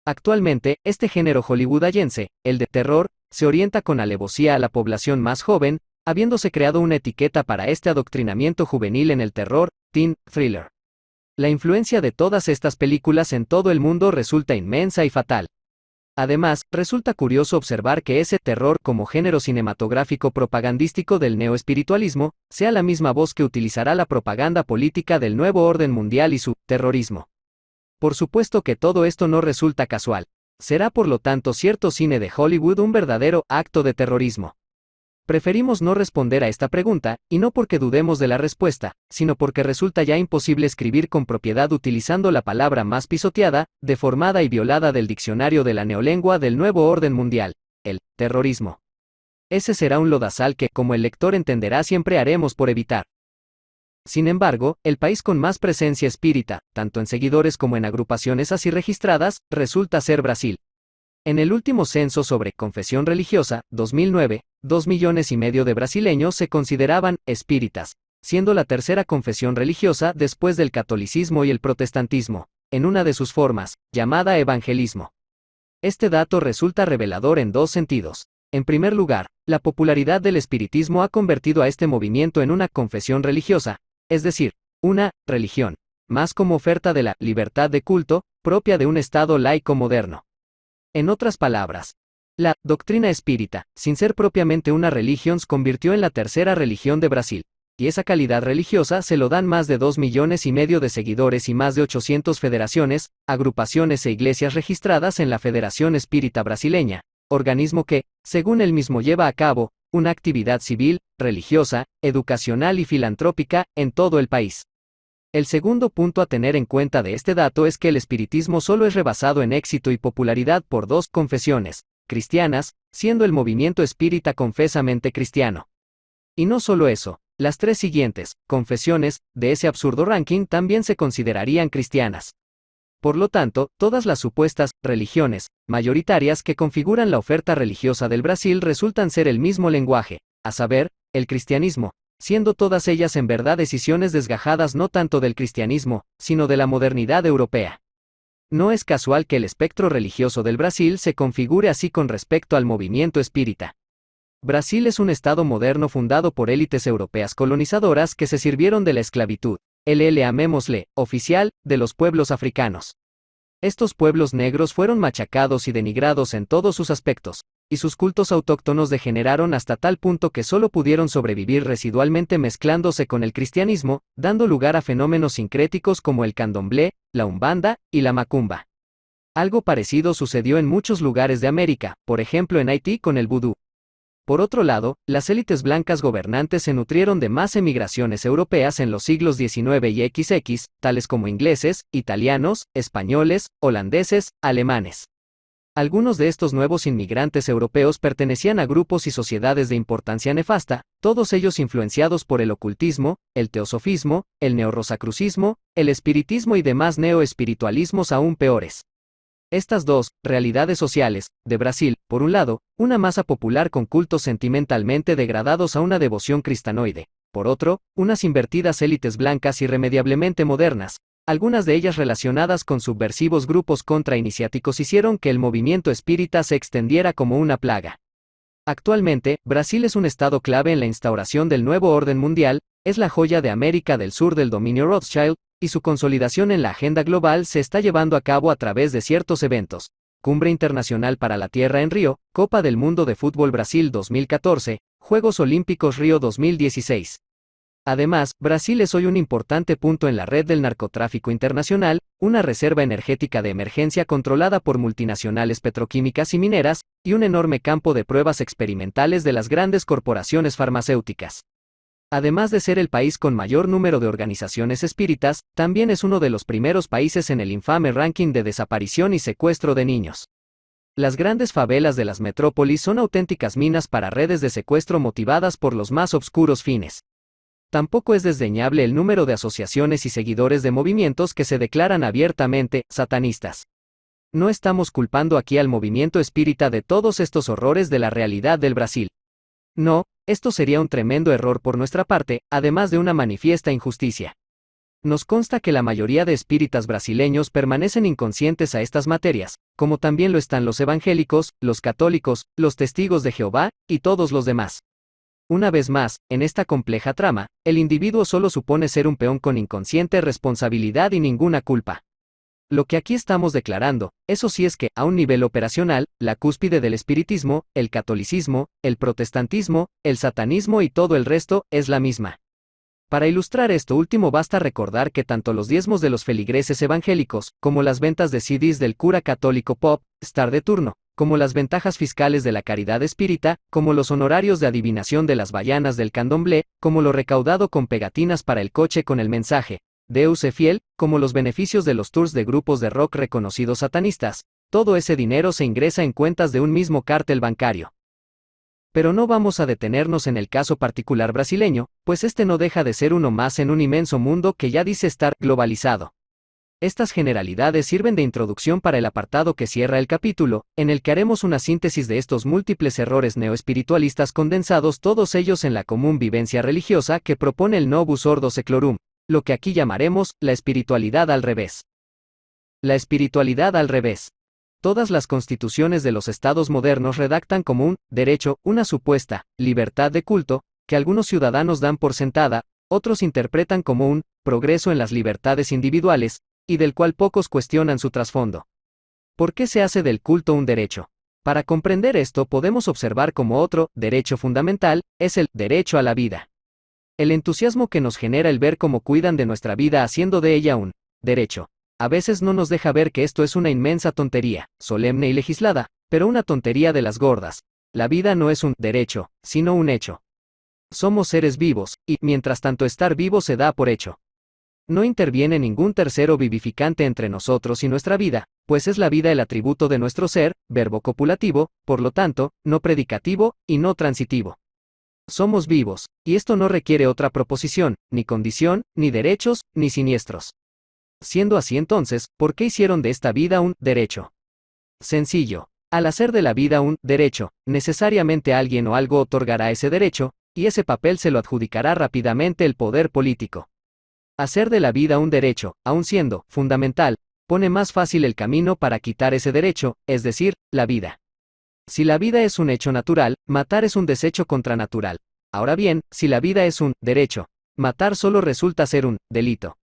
Actualmente, este género hollywoodense, el de terror, se orienta con alevosía a la población más joven, habiéndose creado una etiqueta para este adoctrinamiento juvenil en el terror, teen thriller. La influencia de todas estas películas en todo el mundo resulta inmensa y fatal. Además, resulta curioso observar que ese terror como género cinematográfico propagandístico del neoespiritualismo, sea la misma voz que utilizará la propaganda política del nuevo orden mundial y su terrorismo. Por supuesto que todo esto no resulta casual. Será por lo tanto cierto cine de Hollywood un verdadero acto de terrorismo. Preferimos no responder a esta pregunta, y no porque dudemos de la respuesta, sino porque resulta ya imposible escribir con propiedad utilizando la palabra más pisoteada, deformada y violada del diccionario de la neolengua del nuevo orden mundial, el terrorismo. Ese será un lodazal que, como el lector entenderá, siempre haremos por evitar. Sin embargo, el país con más presencia espírita, tanto en seguidores como en agrupaciones así registradas, resulta ser Brasil. En el último censo sobre confesión religiosa, 2009, 2,5 millones de brasileños se consideraban espíritas, siendo la tercera confesión religiosa después del catolicismo y el protestantismo, en una de sus formas, llamada evangelismo. Este dato resulta revelador en dos sentidos. En primer lugar, la popularidad del espiritismo ha convertido a este movimiento en una confesión religiosa, es decir, una religión, más como oferta de la libertad de culto, propia de un Estado laico moderno. En otras palabras, la doctrina espírita, sin ser propiamente una religión, se convirtió en la tercera religión de Brasil, y esa calidad religiosa se lo dan más de 2,5 millones de seguidores y más de 800 federaciones, agrupaciones e iglesias registradas en la Federación Espírita Brasileña, organismo que, según él mismo, lleva a cabo una actividad civil, religiosa, educacional y filantrópica en todo el país. El segundo punto a tener en cuenta de este dato es que el espiritismo solo es rebasado en éxito y popularidad por dos confesiones cristianas, siendo el movimiento espírita confesamente cristiano. Y no solo eso, las tres siguientes confesiones de ese absurdo ranking también se considerarían cristianas. Por lo tanto, todas las supuestas religiones mayoritarias que configuran la oferta religiosa del Brasil resultan ser el mismo lenguaje, a saber, el cristianismo, siendo todas ellas en verdad decisiones desgajadas no tanto del cristianismo, sino de la modernidad europea. No es casual que el espectro religioso del Brasil se configure así con respecto al movimiento espírita. Brasil es un estado moderno fundado por élites europeas colonizadoras que se sirvieron de la esclavitud, llamémosle, oficial, de los pueblos africanos. Estos pueblos negros fueron machacados y denigrados en todos sus aspectos, y sus cultos autóctonos degeneraron hasta tal punto que solo pudieron sobrevivir residualmente mezclándose con el cristianismo, dando lugar a fenómenos sincréticos como el candomblé, la umbanda y la macumba. Algo parecido sucedió en muchos lugares de América, por ejemplo en Haití con el vudú. Por otro lado, las élites blancas gobernantes se nutrieron de más emigraciones europeas en los siglos XIX y XX, tales como ingleses, italianos, españoles, holandeses, alemanes. Algunos de estos nuevos inmigrantes europeos pertenecían a grupos y sociedades de importancia nefasta, todos ellos influenciados por el ocultismo, el teosofismo, el neorrosacrucismo, el espiritismo y demás neoespiritualismos aún peores. Estas dos realidades sociales, de Brasil, por un lado, una masa popular con cultos sentimentalmente degradados a una devoción cristanoide, por otro, unas invertidas élites blancas irremediablemente modernas, algunas de ellas relacionadas con subversivos grupos contrainiciáticos, hicieron que el movimiento espírita se extendiera como una plaga. Actualmente, Brasil es un estado clave en la instauración del nuevo orden mundial, es la joya de América del Sur del dominio Rothschild, y su consolidación en la agenda global se está llevando a cabo a través de ciertos eventos: Cumbre Internacional para la Tierra en Río, Copa del Mundo de Fútbol Brasil 2014, Juegos Olímpicos Río 2016. Además, Brasil es hoy un importante punto en la red del narcotráfico internacional, una reserva energética de emergencia controlada por multinacionales petroquímicas y mineras, y un enorme campo de pruebas experimentales de las grandes corporaciones farmacéuticas. Además de ser el país con mayor número de organizaciones espíritas, también es uno de los primeros países en el infame ranking de desaparición y secuestro de niños. Las grandes favelas de las metrópolis son auténticas minas para redes de secuestro motivadas por los más obscuros fines. Tampoco es desdeñable el número de asociaciones y seguidores de movimientos que se declaran abiertamente satanistas. No estamos culpando aquí al movimiento espírita de todos estos horrores de la realidad del Brasil. No, esto sería un tremendo error por nuestra parte, además de una manifiesta injusticia. Nos consta que la mayoría de espíritas brasileños permanecen inconscientes a estas materias, como también lo están los evangélicos, los católicos, los testigos de Jehová, y todos los demás. Una vez más, en esta compleja trama, el individuo solo supone ser un peón con inconsciente responsabilidad y ninguna culpa. Lo que aquí estamos declarando, eso sí es que, a un nivel operacional, la cúspide del espiritismo, el catolicismo, el protestantismo, el satanismo y todo el resto, es la misma. Para ilustrar esto último basta recordar que tanto los diezmos de los feligreses evangélicos, como las ventas de CDs del cura católico Pop Star de turno, como las ventajas fiscales de la caridad espírita, como los honorarios de adivinación de las bayanas del candomblé, como lo recaudado con pegatinas para el coche con el mensaje Deus es fiel, como los beneficios de los tours de grupos de rock reconocidos satanistas, todo ese dinero se ingresa en cuentas de un mismo cártel bancario. Pero no vamos a detenernos en el caso particular brasileño, pues este no deja de ser uno más en un inmenso mundo que ya dice estar globalizado. Estas generalidades sirven de introducción para el apartado que cierra el capítulo, en el que haremos una síntesis de estos múltiples errores neoespiritualistas condensados todos ellos en la común vivencia religiosa que propone el Novus Ordo Seclorum, lo que aquí llamaremos la espiritualidad al revés. La espiritualidad al revés. Todas las constituciones de los estados modernos redactan como un derecho una supuesta libertad de culto, que algunos ciudadanos dan por sentada, otros interpretan como un progreso en las libertades individuales, y del cual pocos cuestionan su trasfondo. ¿Por qué se hace del culto un derecho? Para comprender esto podemos observar como otro derecho fundamental, es el derecho a la vida. El entusiasmo que nos genera el ver cómo cuidan de nuestra vida haciendo de ella un derecho. A veces no nos deja ver que esto es una inmensa tontería, solemne y legislada, pero una tontería de las gordas. La vida no es un derecho, sino un hecho. Somos seres vivos, y, mientras tanto estar vivo se da por hecho. No interviene ningún tercero vivificante entre nosotros y nuestra vida, pues es la vida el atributo de nuestro ser, verbo copulativo, por lo tanto, no predicativo, y no transitivo. Somos vivos, y esto no requiere otra proposición, ni condición, ni derechos, ni siniestros. Siendo así entonces, ¿por qué hicieron de esta vida un derecho? Sencillo. Al hacer de la vida un derecho, necesariamente alguien o algo otorgará ese derecho, y ese papel se lo adjudicará rápidamente el poder político. Hacer de la vida un derecho, aun siendo fundamental, pone más fácil el camino para quitar ese derecho, es decir, la vida. Si la vida es un hecho natural, matar es un desecho contranatural. Ahora bien, si la vida es un derecho, matar solo resulta ser un delito.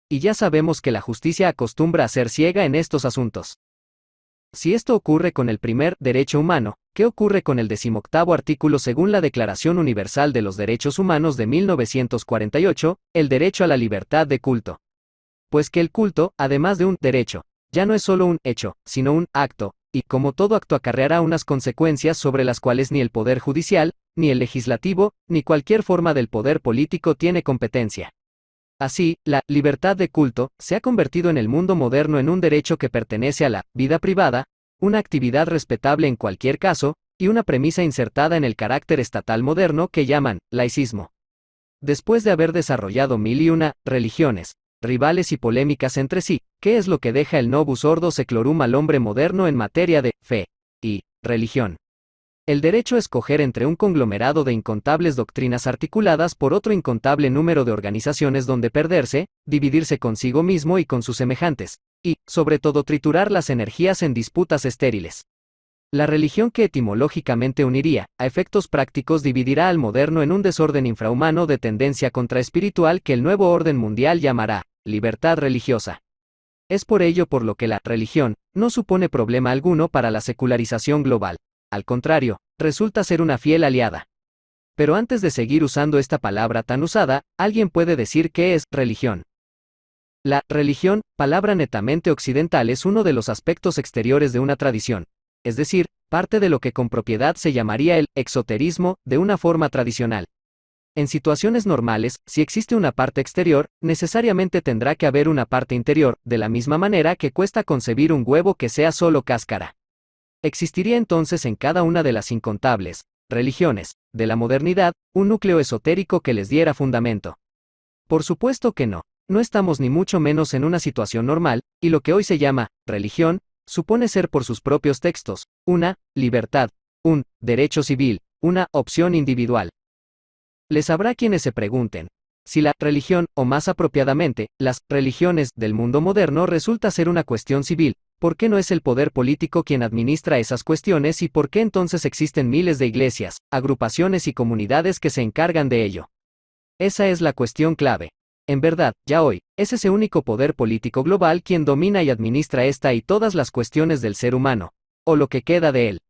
Y ya sabemos que la justicia acostumbra a ser ciega en estos asuntos. Si esto ocurre con el primer derecho humano, ¿qué ocurre con el 18º artículo según la Declaración Universal de los Derechos Humanos de 1948, el derecho a la libertad de culto? Pues que el culto, además de un derecho, ya no es solo un hecho, sino un acto, y como todo acto acarreará unas consecuencias sobre las cuales ni el poder judicial, ni el legislativo, ni cualquier forma del poder político tiene competencia. Así, la libertad de culto se ha convertido en el mundo moderno en un derecho que pertenece a la vida privada, una actividad respetable en cualquier caso, y una premisa insertada en el carácter estatal moderno que llaman laicismo. Después de haber desarrollado mil y una religiones, rivales y polémicas entre sí, ¿qué es lo que deja el Novus Ordo Seclorum al hombre moderno en materia de fe y religión? El derecho a escoger entre un conglomerado de incontables doctrinas articuladas por otro incontable número de organizaciones donde perderse, dividirse consigo mismo y con sus semejantes, y, sobre todo, triturar las energías en disputas estériles. La religión que etimológicamente uniría, a efectos prácticos dividirá al moderno en un desorden infrahumano de tendencia contraespiritual que el nuevo orden mundial llamará libertad religiosa. Es por ello por lo que la religión no supone problema alguno para la secularización global. Al contrario, resulta ser una fiel aliada. Pero antes de seguir usando esta palabra tan usada, alguien puede decir qué es religión. La religión, palabra netamente occidental, es uno de los aspectos exteriores de una tradición, es decir, parte de lo que con propiedad se llamaría el exoterismo de una forma tradicional. En situaciones normales, si existe una parte exterior, necesariamente tendrá que haber una parte interior, de la misma manera que cuesta concebir un huevo que sea solo cáscara. Existiría entonces en cada una de las incontables religiones de la modernidad un núcleo esotérico que les diera fundamento. Por supuesto que no. No estamos ni mucho menos en una situación normal, y lo que hoy se llama religión supone ser por sus propios textos una libertad, un derecho civil, una opción individual. Les habrá quienes se pregunten si la religión, o más apropiadamente, las religiones del mundo moderno resulta ser una cuestión civil, ¿por qué no es el poder político quien administra esas cuestiones y por qué entonces existen miles de iglesias, agrupaciones y comunidades que se encargan de ello? Esa es la cuestión clave. En verdad, ya hoy, es ese único poder político global quien domina y administra esta y todas las cuestiones del ser humano, o lo que queda de él.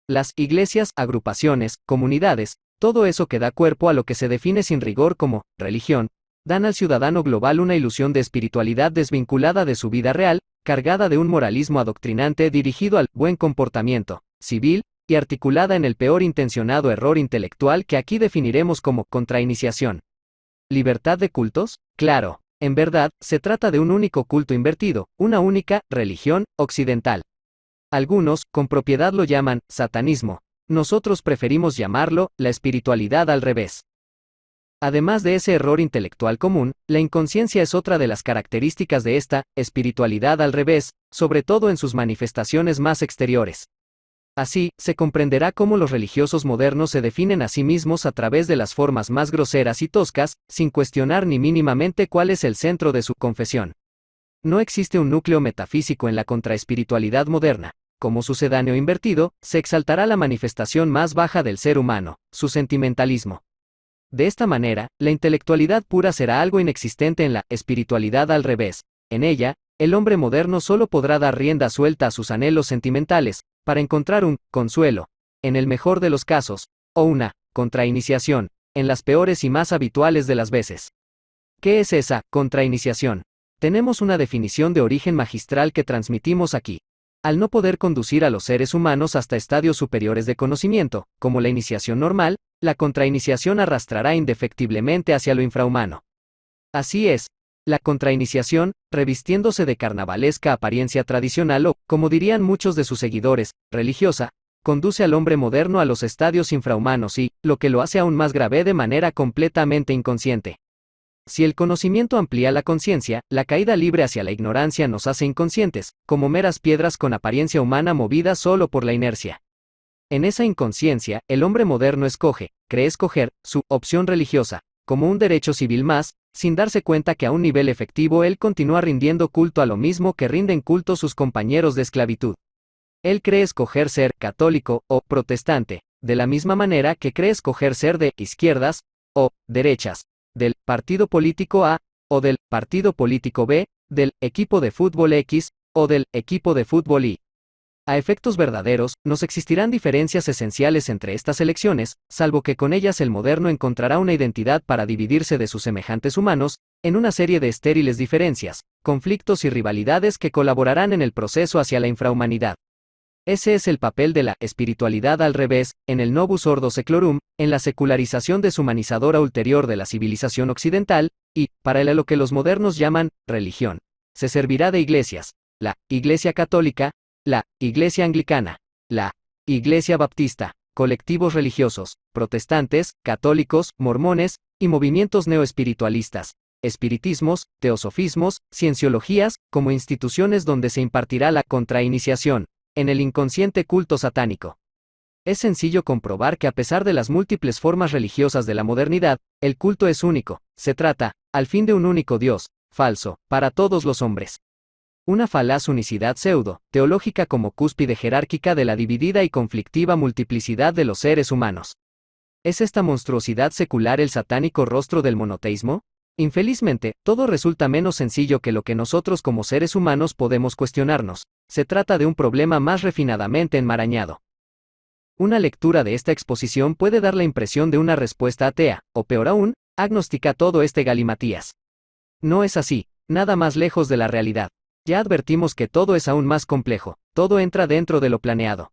Las iglesias, agrupaciones, comunidades, todo eso que da cuerpo a lo que se define sin rigor como religión, dan al ciudadano global una ilusión de espiritualidad desvinculada de su vida real, cargada de un moralismo adoctrinante dirigido al buen comportamiento civil, y articulada en el peor intencionado error intelectual que aquí definiremos como contrainiciación. ¿Libertad de cultos? Claro, en verdad, se trata de un único culto invertido, una única religión occidental. Algunos, con propiedad lo llaman satanismo. Nosotros preferimos llamarlo la espiritualidad al revés. Además de ese error intelectual común, la inconsciencia es otra de las características de esta espiritualidad al revés, sobre todo en sus manifestaciones más exteriores. Así, se comprenderá cómo los religiosos modernos se definen a sí mismos a través de las formas más groseras y toscas, sin cuestionar ni mínimamente cuál es el centro de su confesión. No existe un núcleo metafísico en la contraespiritualidad moderna. Como sucedáneo invertido, se exaltará la manifestación más baja del ser humano, su sentimentalismo. De esta manera, la intelectualidad pura será algo inexistente en la espiritualidad al revés. En ella, el hombre moderno solo podrá dar rienda suelta a sus anhelos sentimentales, para encontrar un consuelo, en el mejor de los casos, o una contrainiciación, en las peores y más habituales de las veces. ¿Qué es esa contrainiciación? Tenemos una definición de origen magistral que transmitimos aquí. Al no poder conducir a los seres humanos hasta estadios superiores de conocimiento, como la iniciación normal, la contrainiciación arrastrará indefectiblemente hacia lo infrahumano. Así es, la contrainiciación, revistiéndose de carnavalesca apariencia tradicional o, como dirían muchos de sus seguidores, religiosa, conduce al hombre moderno a los estadios infrahumanos y, lo que lo hace aún más grave, de manera completamente inconsciente. Si el conocimiento amplía la conciencia, la caída libre hacia la ignorancia nos hace inconscientes, como meras piedras con apariencia humana movidas solo por la inercia. En esa inconsciencia, el hombre moderno cree escoger, su opción religiosa, como un derecho civil más, sin darse cuenta que a un nivel efectivo él continúa rindiendo culto a lo mismo que rinden culto sus compañeros de esclavitud. Él cree escoger ser católico o protestante, de la misma manera que cree escoger ser de izquierdas o derechas, del partido político A o del partido político B, del equipo de fútbol X o del equipo de fútbol Y. A efectos verdaderos, no existirán diferencias esenciales entre estas elecciones, salvo que con ellas el moderno encontrará una identidad para dividirse de sus semejantes humanos, en una serie de estériles diferencias, conflictos y rivalidades que colaborarán en el proceso hacia la infrahumanidad. Ese es el papel de la espiritualidad al revés, en el Novus Ordo Seclorum, en la secularización deshumanizadora ulterior de la civilización occidental, y, para lo que los modernos llaman religión, se servirá de iglesias, la Iglesia Católica, la Iglesia Anglicana, la Iglesia Baptista, colectivos religiosos, protestantes, católicos, mormones, y movimientos neoespiritualistas, espiritismos, teosofismos, cienciologías, como instituciones donde se impartirá la contrainiciación, en el inconsciente culto satánico. Es sencillo comprobar que a pesar de las múltiples formas religiosas de la modernidad, el culto es único, se trata, al fin, de un único Dios, falso, para todos los hombres. Una falaz unicidad pseudo-teológica como cúspide jerárquica de la dividida y conflictiva multiplicidad de los seres humanos. ¿Es esta monstruosidad secular el satánico rostro del monoteísmo? Infelizmente, todo resulta menos sencillo que lo que nosotros como seres humanos podemos cuestionarnos. Se trata de un problema más refinadamente enmarañado. Una lectura de esta exposición puede dar la impresión de una respuesta atea, o peor aún, agnóstica a todo este galimatías. No es así, nada más lejos de la realidad. Ya advertimos que todo es aún más complejo, todo entra dentro de lo planeado.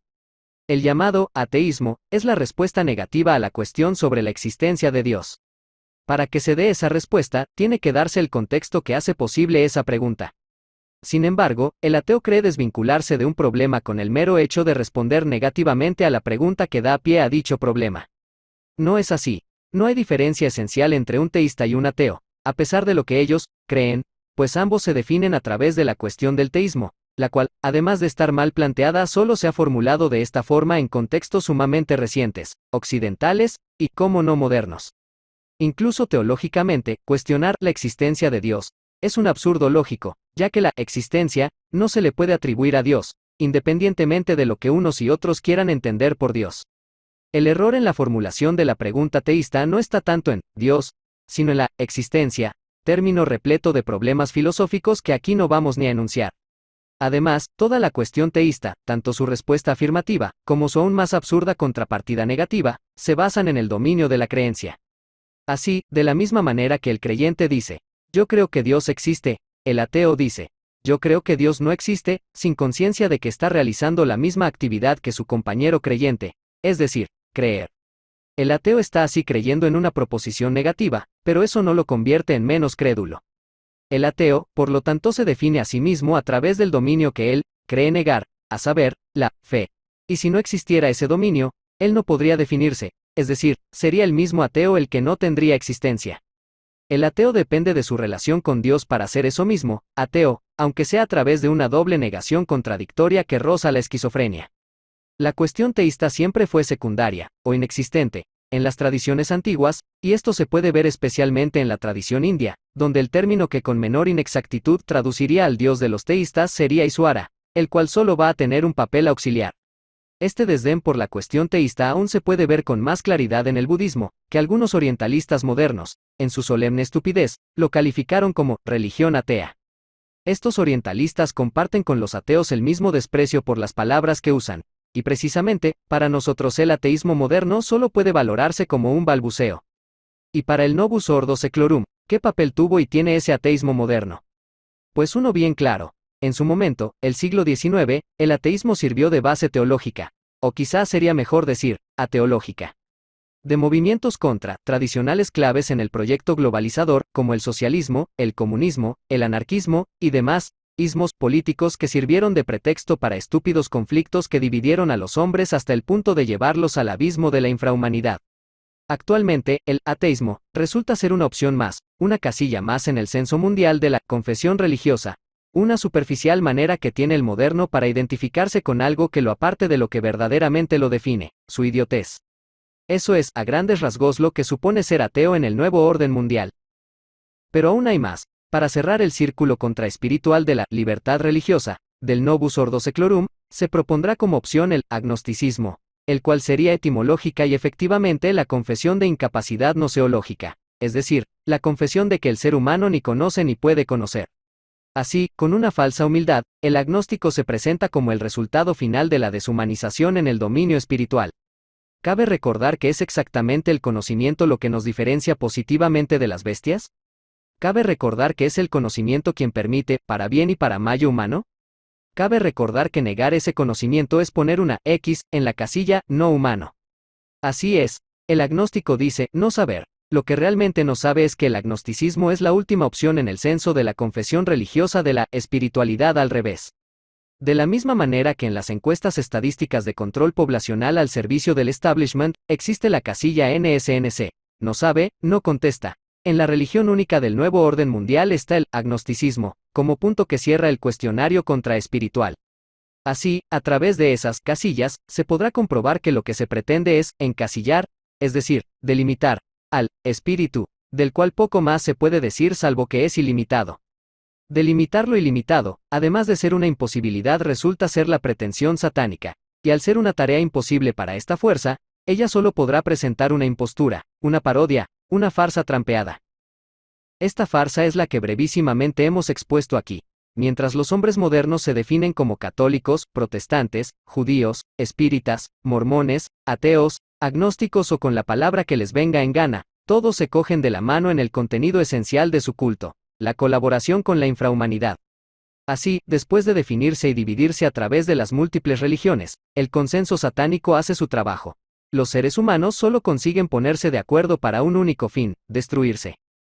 El llamado ateísmo es la respuesta negativa a la cuestión sobre la existencia de Dios. Para que se dé esa respuesta, tiene que darse el contexto que hace posible esa pregunta. Sin embargo, el ateo cree desvincularse de un problema con el mero hecho de responder negativamente a la pregunta que da pie a dicho problema. No es así. No hay diferencia esencial entre un teísta y un ateo, a pesar de lo que ellos creen, pues ambos se definen a través de la cuestión del teísmo, la cual, además de estar mal planteada, solo se ha formulado de esta forma en contextos sumamente recientes, occidentales, y cómo no modernos. Incluso teológicamente, cuestionar la existencia de Dios es un absurdo lógico, ya que la existencia no se le puede atribuir a Dios, independientemente de lo que unos y otros quieran entender por Dios. El error en la formulación de la pregunta teísta no está tanto en Dios, sino en la existencia, término repleto de problemas filosóficos que aquí no vamos ni a enunciar. Además, toda la cuestión teísta, tanto su respuesta afirmativa, como su aún más absurda contrapartida negativa, se basan en el dominio de la creencia. Así, de la misma manera que el creyente dice, yo creo que Dios existe, el ateo dice, yo creo que Dios no existe, sin conciencia de que está realizando la misma actividad que su compañero creyente, es decir, creer. El ateo está así creyendo en una proposición negativa, pero eso no lo convierte en menos crédulo. El ateo, por lo tanto, se define a sí mismo a través del dominio que él cree negar, a saber, la fe. Y si no existiera ese dominio, él no podría definirse, es decir, sería el mismo ateo el que no tendría existencia. El ateo depende de su relación con Dios para ser eso mismo, ateo, aunque sea a través de una doble negación contradictoria que roza la esquizofrenia. La cuestión teísta siempre fue secundaria, o inexistente, en las tradiciones antiguas, y esto se puede ver especialmente en la tradición india, donde el término que con menor inexactitud traduciría al dios de los teístas sería Iswara, el cual solo va a tener un papel auxiliar. Este desdén por la cuestión teísta aún se puede ver con más claridad en el budismo, que algunos orientalistas modernos, en su solemne estupidez, lo calificaron como religión atea. Estos orientalistas comparten con los ateos el mismo desprecio por las palabras que usan, y precisamente, para nosotros el ateísmo moderno solo puede valorarse como un balbuceo. Y para el Novus Ordo Seclorum, ¿qué papel tuvo y tiene ese ateísmo moderno? Pues uno bien claro. En su momento, el siglo XIX, el ateísmo sirvió de base teológica, o quizás sería mejor decir, ateológica. De movimientos tradicionales claves en el proyecto globalizador, como el socialismo, el comunismo, el anarquismo, y demás, ismos políticos que sirvieron de pretexto para estúpidos conflictos que dividieron a los hombres hasta el punto de llevarlos al abismo de la infrahumanidad. Actualmente, el ateísmo resulta ser una opción más, una casilla más en el censo mundial de la confesión religiosa, una superficial manera que tiene el moderno para identificarse con algo que lo aparte de lo que verdaderamente lo define, su idiotez. Eso es, a grandes rasgos, lo que supone ser ateo en el nuevo orden mundial. Pero aún hay más. Para cerrar el círculo contraespiritual de la libertad religiosa, del Novus Ordo Seclorum, se propondrá como opción el agnosticismo, el cual sería etimológica y efectivamente la confesión de incapacidad gnoseológica, es decir, la confesión de que el ser humano ni conoce ni puede conocer. Así, con una falsa humildad, el agnóstico se presenta como el resultado final de la deshumanización en el dominio espiritual. ¿Cabe recordar que es exactamente el conocimiento lo que nos diferencia positivamente de las bestias? ¿Cabe recordar que es el conocimiento quien permite, para bien y para mal humano? Cabe recordar que negar ese conocimiento es poner una X en la casilla no humano. Así es, el agnóstico dice no saber. Lo que realmente no sabe es que el agnosticismo es la última opción en el censo de la confesión religiosa de la espiritualidad al revés. De la misma manera que en las encuestas estadísticas de control poblacional al servicio del establishment, existe la casilla NSNC, no sabe, no contesta. En la religión única del nuevo orden mundial está el agnosticismo, como punto que cierra el cuestionario contraespiritual. Así, a través de esas casillas, se podrá comprobar que lo que se pretende es encasillar, es decir, delimitar, al espíritu, del cual poco más se puede decir salvo que es ilimitado. Delimitar lo ilimitado, además de ser una imposibilidad, resulta ser la pretensión satánica, y al ser una tarea imposible para esta fuerza, ella solo podrá presentar una impostura, una parodia, una farsa trampeada. Esta farsa es la que brevísimamente hemos expuesto aquí. Mientras los hombres modernos se definen como católicos, protestantes, judíos, espíritas, mormones, ateos, agnósticos o con la palabra que les venga en gana, todos se cogen de la mano en el contenido esencial de su culto, la colaboración con la infrahumanidad. Así, después de definirse y dividirse a través de las múltiples religiones, el consenso satánico hace su trabajo. Los seres humanos solo consiguen ponerse de acuerdo para un único fin: destruirse.